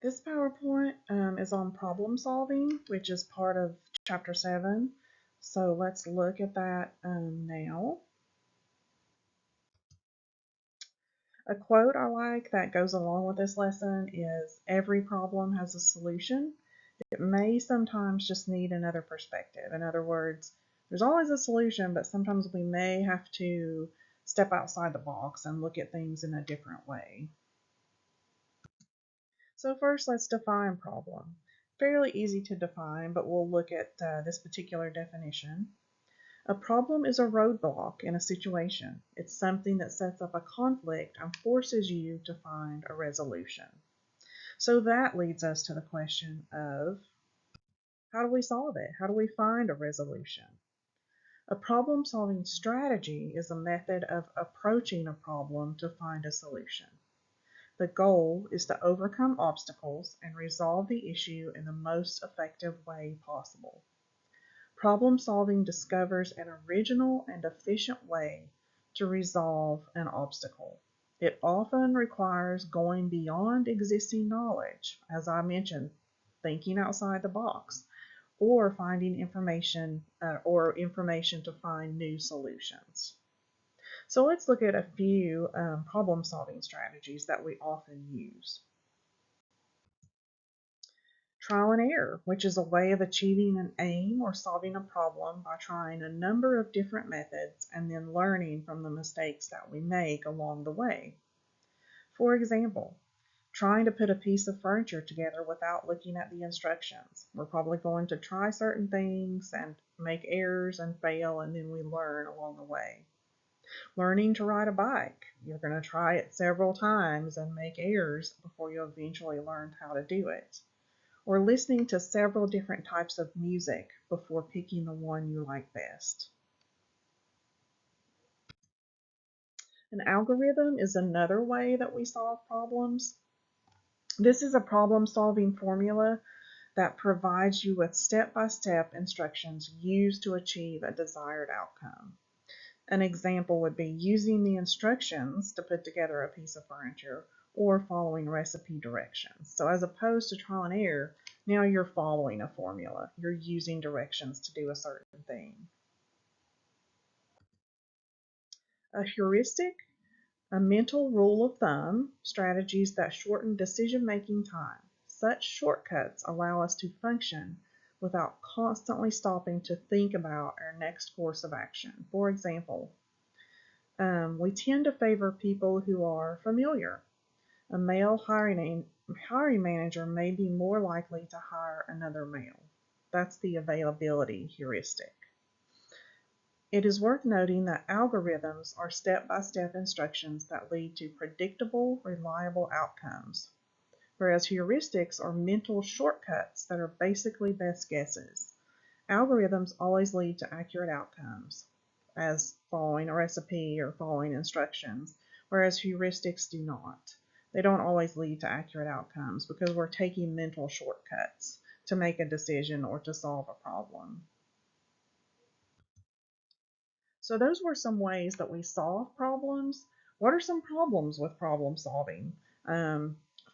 This PowerPoint is on problem solving, which is part of Chapter 7. So let's look at that now. A quote I like that goes along with this lesson is, "Every problem has a solution. It may sometimes just need another perspective." In other words, there's always a solution, but sometimes we may have to step outside the box and look at things in a different way. So first, let's define problem. Fairly easy to define, but we'll look at this particular definition. A problem is a roadblock in a situation. It's something that sets up a conflict and forces you to find a resolution. So that leads us to the question of, how do we solve it? How do we find a resolution? A problem-solving strategy is a method of approaching a problem to find a solution. The goal is to overcome obstacles and resolve the issue in the most effective way possible. Problem solving discovers an original and efficient way to resolve an obstacle. It often requires going beyond existing knowledge, as I mentioned, thinking outside the box, or finding information to find new solutions. So let's look at a few problem-solving strategies that we often use. Trial and error, which is a way of achieving an aim or solving a problem by trying a number of different methods and then learning from the mistakes that we make along the way. For example, trying to put a piece of furniture together without looking at the instructions. We're probably going to try certain things and make errors and fail, and then we learn along the way. Learning to ride a bike. You're going to try it several times and make errors before you eventually learn how to do it. Or listening to several different types of music before picking the one you like best. An algorithm is another way that we solve problems. This is a problem-solving formula that provides you with step-by-step instructions used to achieve a desired outcome. An example would be using the instructions to put together a piece of furniture or following recipe directions. So as opposed to trial and error, now you're following a formula. You're using directions to do a certain thing. A heuristic, a mental rule of thumb, strategies that shorten decision-making time. Such shortcuts allow us to function without constantly stopping to think about our next course of action. For example, we tend to favor people who are familiar. A male hiring manager may be more likely to hire another male. That's the availability heuristic. It is worth noting that algorithms are step-by-step instructions that lead to predictable, reliable outcomes, whereas heuristics are mental shortcuts that are basically best guesses. Algorithms always lead to accurate outcomes, as following a recipe or following instructions, whereas heuristics do not. They don't always lead to accurate outcomes because we're taking mental shortcuts to make a decision or to solve a problem. So those were some ways that we solve problems. What are some problems with problem solving?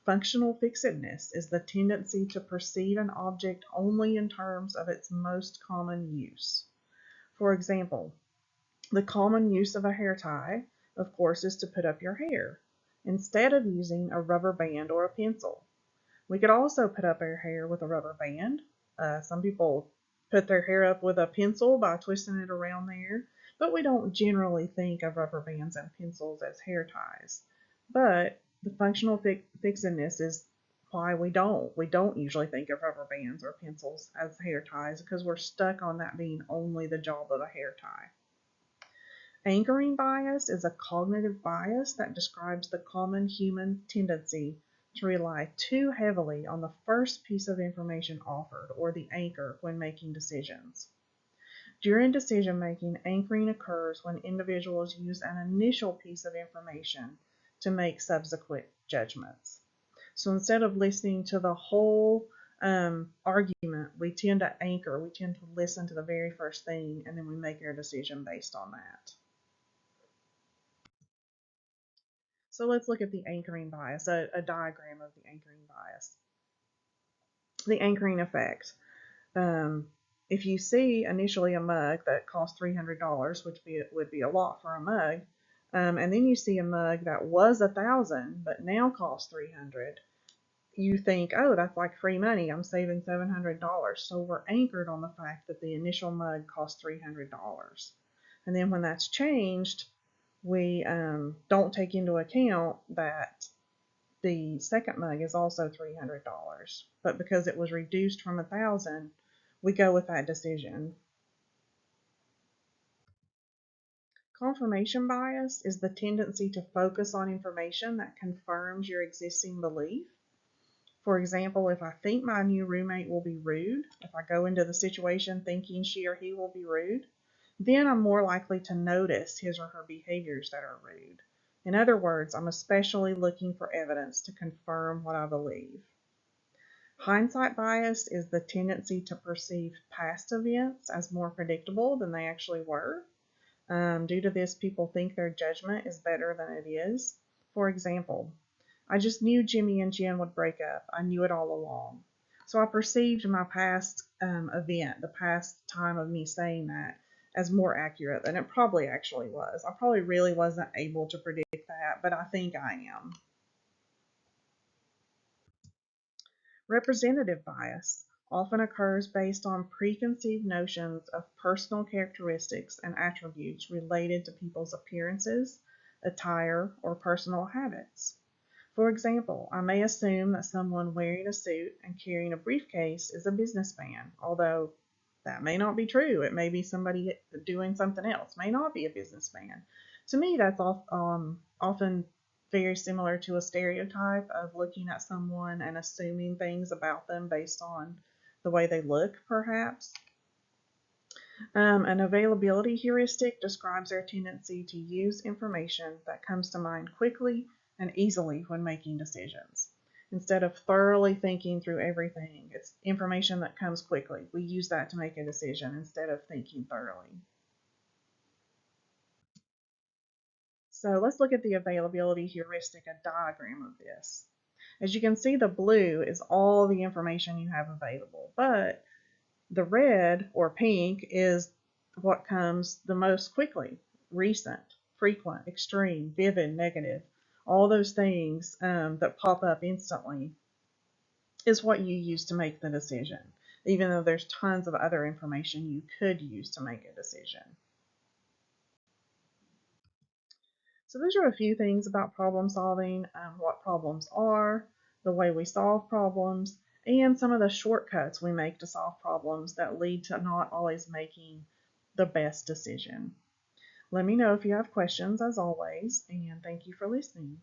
Functional fixedness is the tendency to perceive an object only in terms of its most common use. For example, the common use of a hair tie, of course, is to put up your hair, instead of using a rubber band or a pencil. We could also put up our hair with a rubber band. Some people put their hair up with a pencil by twisting it around there, but we don't generally think of rubber bands and pencils as hair ties. But the functional fixedness is why we don't. We don't usually think of rubber bands or pencils as hair ties because we're stuck on that being only the job of a hair tie. Anchoring bias is a cognitive bias that describes the common human tendency to rely too heavily on the first piece of information offered, or the anchor, when making decisions. During decision making, anchoring occurs when individuals use an initial piece of information to make subsequent judgments. So instead of listening to the whole argument, we tend to anchor, we tend to listen to the very first thing, and then we make our decision based on that. So let's look at the anchoring bias, a diagram of the anchoring bias. The anchoring effect. If you see initially a mug that costs $300, which would be a lot for a mug, and then you see a mug that was 1,000 but now costs 300, you think, oh, that's like free money. I'm saving $700. So we're anchored on the fact that the initial mug cost $300. And then when that's changed, we don't take into account that the second mug is also $300. But because it was reduced from 1,000, we go with that decision. Confirmation bias is the tendency to focus on information that confirms your existing belief. For example, if I think my new roommate will be rude, if I go into the situation thinking she or he will be rude, then I'm more likely to notice his or her behaviors that are rude. In other words, I'm especially looking for evidence to confirm what I believe. Hindsight bias is the tendency to perceive past events as more predictable than they actually were. Due to this, people think their judgment is better than it is. For example, I just knew Jimmy and Jen would break up. I knew it all along. So I perceived my past event, the past time of me saying that, as more accurate than it probably actually was. I probably really wasn't able to predict that, but I think I am. Representative bias often occurs based on preconceived notions of personal characteristics and attributes related to people's appearances, attire, or personal habits. For example, I may assume that someone wearing a suit and carrying a briefcase is a businessman, although that may not be true. It may be somebody doing something else, may not be a businessman. To me, that's often very similar to a stereotype of looking at someone and assuming things about them based on the way they look, perhaps. An availability heuristic describes our tendency to use information that comes to mind quickly and easily when making decisions. Instead of thoroughly thinking through everything, it's information that comes quickly. We use that to make a decision instead of thinking thoroughly. So let's look at the availability heuristic, a diagram of this. As you can see, the blue is all the information you have available, but the red or pink is what comes the most quickly: recent, frequent, extreme, vivid, negative. All those things that pop up instantly is what you use to make the decision, even though there's tons of other information you could use to make a decision. So those are a few things about problem solving, what problems are, the way we solve problems, and some of the shortcuts we make to solve problems that lead to not always making the best decision. Let me know if you have questions, as always, and thank you for listening.